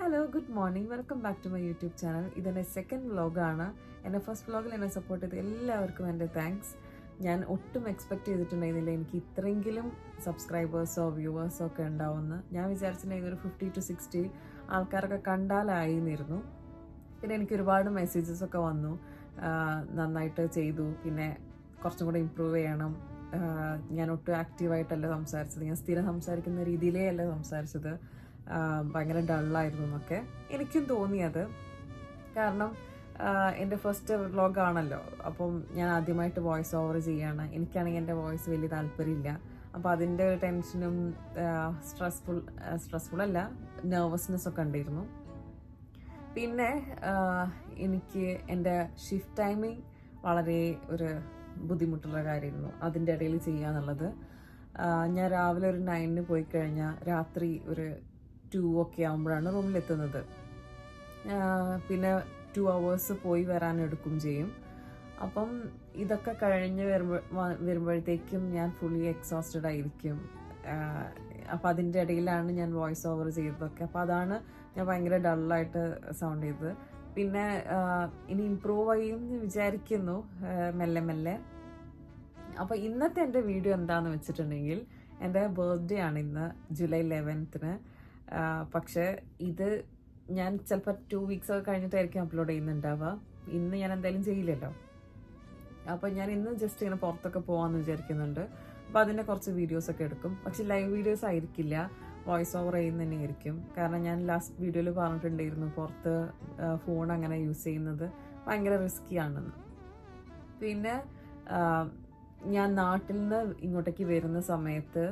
Hello good morning welcome back to my YouTube channel. ഇതെൻ്റെ second വ്ളോഗാണ്. എൻ്റെ first വ്ളോഗിൽ എന്നെ സപ്പോർട്ട് ചെയ്ത എല്ലാവർക്കും എൻ്റെ താങ്ക്സ്. ഞാൻ ഒട്ടും എക്സ്പെക്റ്റ് ചെയ്തിട്ടുണ്ടായിരുന്നില്ല എനിക്ക് ഇത്രയെങ്കിലും സബ്സ്ക്രൈബേഴ്സോ വ്യൂവേഴ്സോ ഒക്കെ ഉണ്ടാവുമെന്ന്. ഞാൻ വിചാരിച്ചിട്ടുണ്ടെങ്കിൽ ഒരു 50 to 60 ആൾക്കാരൊക്കെ കണ്ടാലായിരുന്നു. പിന്നെ എനിക്ക് ഒരുപാട് മെസ്സേജസൊക്കെ വന്നു, നന്നായിട്ട് ചെയ്തു, പിന്നെ കുറച്ചും കൂടെ ഇമ്പ്രൂവ് ചെയ്യണം, ഞാൻ ഒട്ടും ആക്റ്റീവായിട്ടല്ല സംസാരിച്ചത്, ഞാൻ സ്ഥിരം സംസാരിക്കുന്ന രീതിയിലേ അല്ല സംസാരിച്ചത്, ഭയങ്കര ഡള്ളായിരുന്നു എന്നൊക്കെ എനിക്കും തോന്നിയത്. കാരണം എൻ്റെ ഫസ്റ്റ് വ്ളോഗാണല്ലോ, അപ്പം ഞാൻ ആദ്യമായിട്ട് വോയിസ് ഓവർ ചെയ്യാണ്. എനിക്കാണെങ്കിൽ എൻ്റെ വോയിസ് വലിയ താല്പര്യമില്ല. അപ്പോൾ അതിൻ്റെ ഒരു ടെൻഷനും സ്ട്രെസ്ഫുള്ളല്ല, നെർവസ്നെസ് ഒക്കെ ഉണ്ടായിരുന്നു. പിന്നെ എനിക്ക് എൻ്റെ ഷിഫ്റ്റ് ടൈമിങ് വളരെ ഒരു ബുദ്ധിമുട്ടുള്ള കാര്യമായിരുന്നു അതിൻ്റെ ഇടയിൽ ചെയ്യുക എന്നുള്ളത്. ഞാൻ രാവിലെ ഒരു 9 പോയി കഴിഞ്ഞാൽ രാത്രി ഒരു 2 ഒക്കെ ആകുമ്പോഴാണ് റൂമിലെത്തുന്നത്. പിന്നെ 2 hours പോയി വരാനെടുക്കും ചെയ്യും. അപ്പം ഇതൊക്കെ കഴിഞ്ഞ് വരുമ്പോഴത്തേക്കും ഞാൻ ഫുള്ളി എക്സോസ്റ്റഡ് ആയിരിക്കും. അപ്പം അതിൻ്റെ ഇടയിലാണ് ഞാൻ വോയിസ് ഓവർ ചെയ്തതൊക്കെ. അപ്പോൾ അതാണ് ഞാൻ ഭയങ്കര ഡള്ളായിട്ട് സൗണ്ട് ചെയ്തത്. പിന്നെ ഇനി ഇമ്പ്രൂവ് ചെയ്യുമെന്ന് വിചാരിക്കുന്നു മെല്ലെ മെല്ലെ. അപ്പോൾ ഇന്നത്തെ എൻ്റെ വീഡിയോ എന്താണെന്ന് വെച്ചിട്ടുണ്ടെങ്കിൽ, എൻ്റെ ബർത്ത്ഡേ ആണ് ഇന്ന്, July 11th. പക്ഷേ ഇത് ഞാൻ ചിലപ്പോൾ 2 weeks ഒക്കെ കഴിഞ്ഞിട്ടായിരിക്കും അപ്ലോഡ് ചെയ്യുന്നുണ്ടാവുക. ഇന്ന് ഞാൻ എന്തായാലും ചെയ്യില്ലല്ലോ. അപ്പോൾ ഞാൻ ഇന്ന് ജസ്റ്റ് ഇങ്ങനെ പുറത്തൊക്കെ പോകാമെന്ന് വിചാരിക്കുന്നുണ്ട്. അപ്പോൾ അതിൻ്റെ കുറച്ച് വീഡിയോസൊക്കെ എടുക്കും. പക്ഷെ ലൈവ് വീഡിയോസ് ആയിരിക്കില്ല, വോയിസ് ഓവർ ചെയ്യുന്ന തന്നെ ആയിരിക്കും. കാരണം ഞാൻ ലാസ്റ്റ് വീഡിയോയിൽ പറഞ്ഞിട്ടുണ്ടായിരുന്നു പുറത്ത് ഫോൺ അങ്ങനെ യൂസ് ചെയ്യുന്നത് ഭയങ്കര റിസ്കി ആണെന്ന്. പിന്നെ ഞാൻ നാട്ടിൽ നിന്ന് ഇങ്ങോട്ടേക്ക് വരുന്ന സമയത്ത്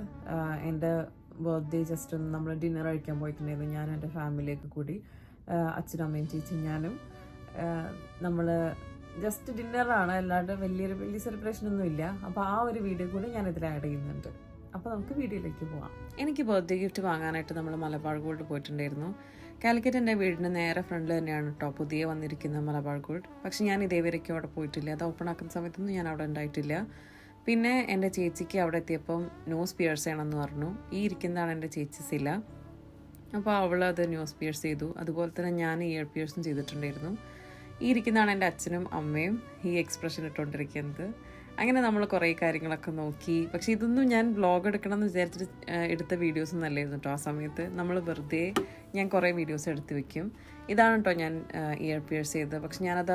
എൻ്റെ ബർത്ത്ഡേ ജസ്റ്റ് ഒന്ന് നമ്മൾ ഡിന്നർ കഴിക്കാൻ പോയിട്ടുണ്ടായിരുന്നു, ഞാനും എൻ്റെ ഫാമിലിയൊക്കെ കൂടി, അച്ഛനും അമ്മയും ചേച്ചി ഞാനും. നമ്മൾ ജസ്റ്റ് ഡിന്നറാണ്, അല്ലാണ്ട് വലിയ സെലിബ്രേഷനൊന്നും ഇല്ല. അപ്പോൾ ആ ഒരു വീഡിയോ കൂടി ഞാനിതിൽ ആഡ് ചെയ്യുന്നുണ്ട്. അപ്പോൾ നമുക്ക് വീഡിയോയിലേക്ക് പോവാം. എനിക്ക് ബർത്ത്ഡേ ഗിഫ്റ്റ് വാങ്ങാനായിട്ട് നമ്മൾ മലബാർ ഗോൾഡ് പോയിട്ടുണ്ടായിരുന്നു. കാലിക്കറ്റ് എൻ്റെ വീടിന് നേരെ ഫ്രണ്ടിൽ തന്നെയാണ് കേട്ടോ പുതിയ വന്നിരിക്കുന്ന മലബാർ ഗോൾഡ്. പക്ഷെ ഞാൻ ഇതേവരേക്കും അവിടെ പോയിട്ടില്ല, അത് ഓപ്പൺ ആക്കുന്ന സമയത്തൊന്നും ഞാൻ അവിടെ ഉണ്ടായിട്ടില്ല. പിന്നെ എൻ്റെ ചേച്ചിക്ക് അവിടെ എത്തിയപ്പം നോസ് പിയേഴ്സ് ചെയ്യണമെന്ന് പറഞ്ഞു. ഈ ഇരിക്കുന്നതാണ് എൻ്റെ ചേച്ചി സില. അപ്പോൾ അവൾ അത് നോസ് പിയേഴ്സ് ചെയ്തു. അതുപോലെ തന്നെ ഞാൻ ഇയർ പിയേഴ്സും ചെയ്തിട്ടുണ്ടായിരുന്നു. ഈ ഇരിക്കുന്നതാണ് എൻ്റെ അച്ഛനും അമ്മയും ഈ എക്സ്പ്രഷൻ ഇട്ടുകൊണ്ടിരിക്കുന്നത്. അങ്ങനെ നമ്മൾ കുറേ കാര്യങ്ങളൊക്കെ നോക്കി. പക്ഷേ ഇതൊന്നും ഞാൻ വ്ളോഗ് എടുക്കണം എന്ന് വിചാരിച്ചിട്ട് എടുത്ത വീഡിയോസൊന്നും അല്ലായിരുന്നു കേട്ടോ. ആ സമയത്ത് നമ്മൾ വെറുതെ ഞാൻ കുറേ വീഡിയോസ് എടുത്ത് വെക്കും. ഇതാണ് കേട്ടോ ഞാൻ ഇയർ പിയേഴ്സ് ചെയ്തത്. പക്ഷെ ഞാനത്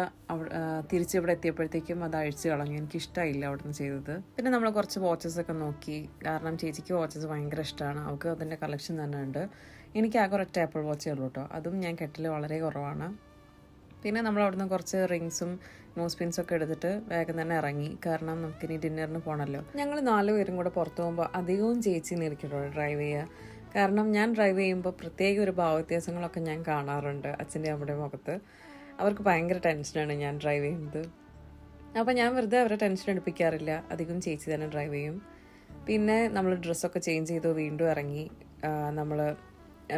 തിരിച്ചിവിടെ എത്തിയപ്പോഴത്തേക്കും അത് അഴിച്ച് കളഞ്ഞു, എനിക്കിഷ്ടമായില്ല അവിടെ നിന്ന് ചെയ്തത്. പിന്നെ നമ്മൾ കുറച്ച് വാച്ചസൊക്കെ നോക്കി, കാരണം ചേച്ചിക്ക് വാച്ചസ് ഭയങ്കര ഇഷ്ടമാണ്, അവൾക്ക് അതിൻ്റെ കളക്ഷൻ തന്നെ ഉണ്ട്. എനിക്ക് ആകെ ഒരൊറ്റ ആപ്പിൾ വാച്ചേ ഉള്ളൂ കേട്ടോ, അതും ഞാൻ കെട്ടിൽ വളരെ കുറവാണ്. പിന്നെ നമ്മൾ അവിടുന്ന് കുറച്ച് റിങ്സും നോസ് പിൻസും ഒക്കെ എടുത്തിട്ട് വേഗം തന്നെ ഇറങ്ങി, കാരണം നമുക്കിനി ഡിന്നറിന് പോകണമല്ലോ. ഞങ്ങൾ 4 പേരും കൂടെ പുറത്ത് പോകുമ്പോൾ അധികവും ചേച്ചിന്ന് ഇരിക്കട്ടോ ഡ്രൈവ് ചെയ്യുക. കാരണം ഞാൻ ഡ്രൈവ് ചെയ്യുമ്പോൾ പ്രത്യേക ഒരു ഭാവവ്യത്യാസങ്ങളൊക്കെ ഞാൻ കാണാറുണ്ട് അച്ഛൻ്റെ അമ്മയുടെ മുഖത്ത്. അവർക്ക് ഭയങ്കര ടെൻഷനാണ് ഞാൻ ഡ്രൈവ് ചെയ്യുന്നത്. അപ്പോൾ ഞാൻ വെറുതെ അവരെ ടെൻഷൻ എടുപ്പിക്കാറില്ല, അധികം ചേച്ചി തന്നെ ഡ്രൈവ് ചെയ്യും. പിന്നെ നമ്മൾ ഡ്രസ്സൊക്കെ ചേഞ്ച് ചെയ്തു വീണ്ടും ഇറങ്ങി. നമ്മൾ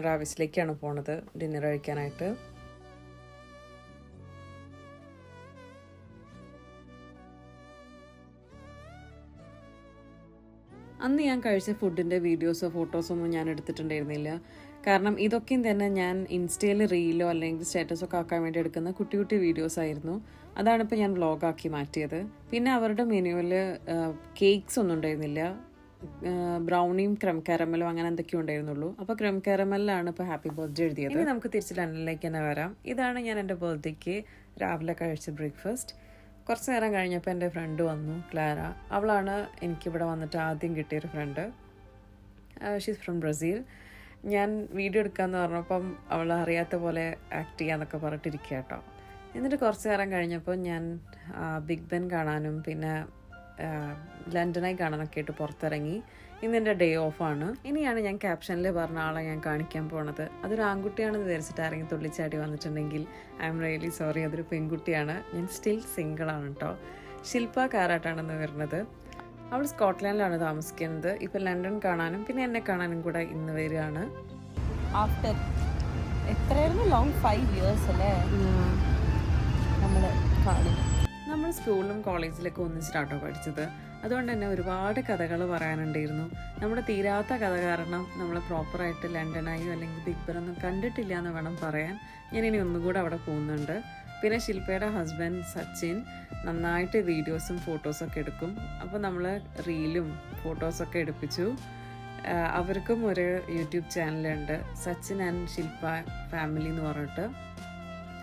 റാവിസിലേക്കാണ് പോണത് ഡിന്നർ കഴിക്കാനായിട്ട്. അന്ന് ഞാൻ കഴിച്ച ഫുഡിൻ്റെ വീഡിയോസോ ഫോട്ടോസോ ഒന്നും ഞാൻ എടുത്തിട്ടുണ്ടായിരുന്നില്ല. കാരണം ഇതൊക്കെയും തന്നെ ഞാൻ ഇൻസ്റ്റയിൽ റീലോ അല്ലെങ്കിൽ സ്റ്റാറ്റസൊക്കെ ആക്കാൻ വേണ്ടി എടുക്കുന്ന കുട്ടി കുട്ടി വീഡിയോസ് ആയിരുന്നു. അതാണിപ്പോൾ ഞാൻ വ്ളോഗാക്കി മാറ്റിയത്. പിന്നെ അവരുടെ മെനുവിൽ കേക്ക്സ് ഒന്നും ഉണ്ടായിരുന്നില്ല, ബ്രൗണിയും ക്രം കാരമലും അങ്ങനെ എന്തൊക്കെയോ ഉണ്ടായിരുന്നുള്ളൂ. അപ്പോൾ ക്രം കാരമലിലാണ് ഇപ്പോൾ ഹാപ്പി ബർത്ത്ഡേ എഴുതിയത്. ഇനി നമുക്ക് തിരിച്ച് ലണ്ടനിലേക്ക് തന്നെ വരാം. ഇതാണ് ഞാൻ എൻ്റെ ബർത്ത്ഡേക്ക് രാവിലെ കഴിച്ച ബ്രേക്ക്ഫാസ്റ്റ്. കുറച്ച് നേരം കഴിഞ്ഞപ്പോൾ എൻ്റെ ഫ്രണ്ട് വന്നു, ക്ലാര. അവളാണ് എനിക്കിവിടെ വന്നിട്ട് ആദ്യം കിട്ടിയൊരു ഫ്രണ്ട്. She's from Brazil. ഞാൻ വീഡിയോ എടുക്കാമെന്ന് പറഞ്ഞപ്പം അവൾ അറിയാത്ത പോലെ ആക്ട് ചെയ്യാന്നൊക്കെ പറഞ്ഞിട്ടിരിക്കുക കേട്ടോ. എന്നിട്ട് കുറച്ച് നേരം കഴിഞ്ഞപ്പോൾ ഞാൻ ബിഗ് ബെൻ കാണാനും പിന്നെ ലണ്ടനായി കാണാനൊക്കെ ആയിട്ട് പുറത്തിറങ്ങി. ഇന്നെൻ്റെ ഡേ ഓഫാണ്. ഇനിയാണ് ഞാൻ ക്യാപ്ഷനിൽ പറഞ്ഞ ആളെ ഞാൻ കാണിക്കാൻ പോണത്. അതൊരു ആൺകുട്ടിയാണെന്ന് വിചാരിച്ചിട്ട് ആരെങ്കിലും തുള്ളിച്ചാടി വന്നിട്ടുണ്ടെങ്കിൽ ഐ എം റിയലി സോറി, അതൊരു പെൺകുട്ടിയാണ്. ഞാൻ സ്റ്റിൽ സിംഗിളാണ് കേട്ടോ. ശില്പ കാരാട്ടാണെന്ന് വരുന്നത്. അവൾ സ്കോട്ട്ലാൻഡിലാണ് താമസിക്കുന്നത്. ഇപ്പം ലണ്ടൻ കാണാനും പിന്നെ എന്നെ കാണാനും കൂടെ ഇന്ന് വരികയാണ്. ആഫ്റ്റർ എത്രയായിരുന്നു ലോങ് 5 years അല്ലേ നമ്മൾ കാണുന്നത്. നമ്മൾ സ്കൂളിലും കോളേജിലൊക്കെ ഒന്നിച്ചിട്ടാട്ടോ പഠിച്ചത്. അതുകൊണ്ട് തന്നെ ഒരുപാട് കഥകൾ പറയാനുണ്ടായിരുന്നു. നമ്മുടെ തീരാത്ത കഥ കാരണം നമ്മൾ പ്രോപ്പറായിട്ട് ലണ്ടനായോ അല്ലെങ്കിൽ ബിഗ് ബെറൊന്നും കണ്ടിട്ടില്ല എന്ന് വേണം പറയാൻ. ഞാനിനി ഒന്നുകൂടെ അവിടെ പോകുന്നുണ്ട്. പിന്നെ ശില്പയുടെ ഹസ്ബൻഡ് സച്ചിൻ നന്നായിട്ട് വീഡിയോസും ഫോട്ടോസൊക്കെ എടുക്കും. അപ്പോൾ നമ്മൾ റീലും ഫോട്ടോസൊക്കെ എടുപ്പിച്ചു. അവർക്കും ഒരു യൂട്യൂബ് ചാനലുണ്ട്, സച്ചിൻ ആൻഡ് ശില്പ ഫാമിലി എന്ന് പറഞ്ഞിട്ട്.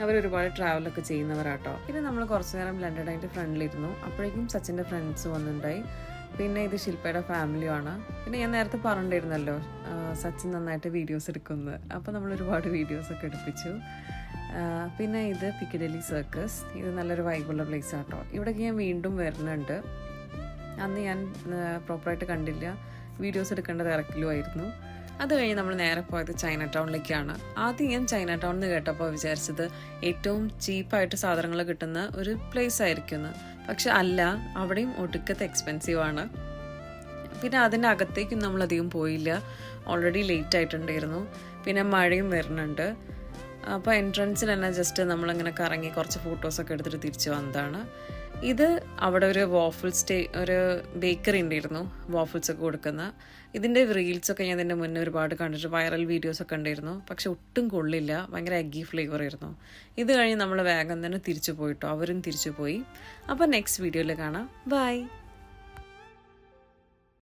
അവരൊരുപാട് ട്രാവലൊക്കെ ചെയ്യുന്നവരാട്ടോ. പിന്നെ നമ്മൾ കുറച്ച് നേരം ലണ്ടനായിട്ട് ഫ്രണ്ടിലിരുന്നു. അപ്പോഴേക്കും സച്ചിൻ്റെ ഫ്രണ്ട്സ് വന്നിട്ടുണ്ടായി. പിന്നെ ഇത് ശില്പയുടെ ഫാമിലിയുമാണ്. പിന്നെ ഞാൻ നേരത്തെ പറഞ്ഞിട്ടുണ്ടായിരുന്നല്ലോ സച്ചിൻ നന്നായിട്ട് വീഡിയോസ് എടുക്കുന്നത്. അപ്പോൾ നമ്മൾ ഒരുപാട് വീഡിയോസൊക്കെ എടുപ്പിച്ചു. പിന്നെ ഇത് പിക്കഡലി സർക്കസ്. ഇത് നല്ലൊരു വൈബുള്ള പ്ലേസ് ആട്ടോ. ഇവിടേക്ക് ഞാൻ വീണ്ടും വരുന്നുണ്ട്. അന്ന് ഞാൻ പ്രോപ്പറായിട്ട് കണ്ടില്ല, വീഡിയോസ് എടുക്കേണ്ട തിരക്കിലുമായിരുന്നു. അത് കഴിഞ്ഞ് നമ്മൾ നേരെ പോയത് ചൈന ടൗണിലേക്കാണ്. ആദ്യം ഞാൻ ചൈന ടൗൺ എന്ന് കേട്ടപ്പോൾ വിചാരിച്ചത് ഏറ്റവും ചീപ്പായിട്ട് സാധനങ്ങൾ കിട്ടുന്ന ഒരു പ്ലേസ് ആയിരിക്കുമെന്ന്. പക്ഷെ അല്ല, അവിടെയും ഒടുക്കത്തെ എക്സ്പെൻസീവാണ്. പിന്നെ അതിൻ്റെ അകത്തേക്കും നമ്മളധികം പോയില്ല, ഓൾറെഡി ലേറ്റ് ആയിട്ടുണ്ടായിരുന്നു. പിന്നെ മഴയും വരുന്നുണ്ട്. അപ്പോൾ എൻട്രൻസിൽ തന്നെ ജസ്റ്റ് നമ്മളിങ്ങനെ കറങ്ങി കുറച്ച് ഫോട്ടോസൊക്കെ എടുത്തിട്ട് തിരിച്ചു വന്നതാണ്. ഇത് അവിടെ ഒരു ഒരു ബേക്കറി ഉണ്ടായിരുന്നു, വാഫിൾസൊക്കെ കൊടുക്കുന്ന. ഇതിൻ്റെ റീൽസൊക്കെ ഞാൻ ഇതിൻ്റെ മുന്നേ ഒരുപാട് കണ്ടിട്ട് വൈറൽ വീഡിയോസൊക്കെ ഉണ്ടായിരുന്നു. പക്ഷെ ഒട്ടും കൊള്ളില്ല, ഭയങ്കര എഗ്ഗി ഫ്ലേവർ ആയിരുന്നു. ഇത് കഴിഞ്ഞ് നമ്മൾ വേഗം തന്നെ തിരിച്ചു പോയിട്ടോ, അവരും തിരിച്ചു പോയി. അപ്പോൾ നെക്സ്റ്റ് വീഡിയോയിൽ കാണാം. ബൈ.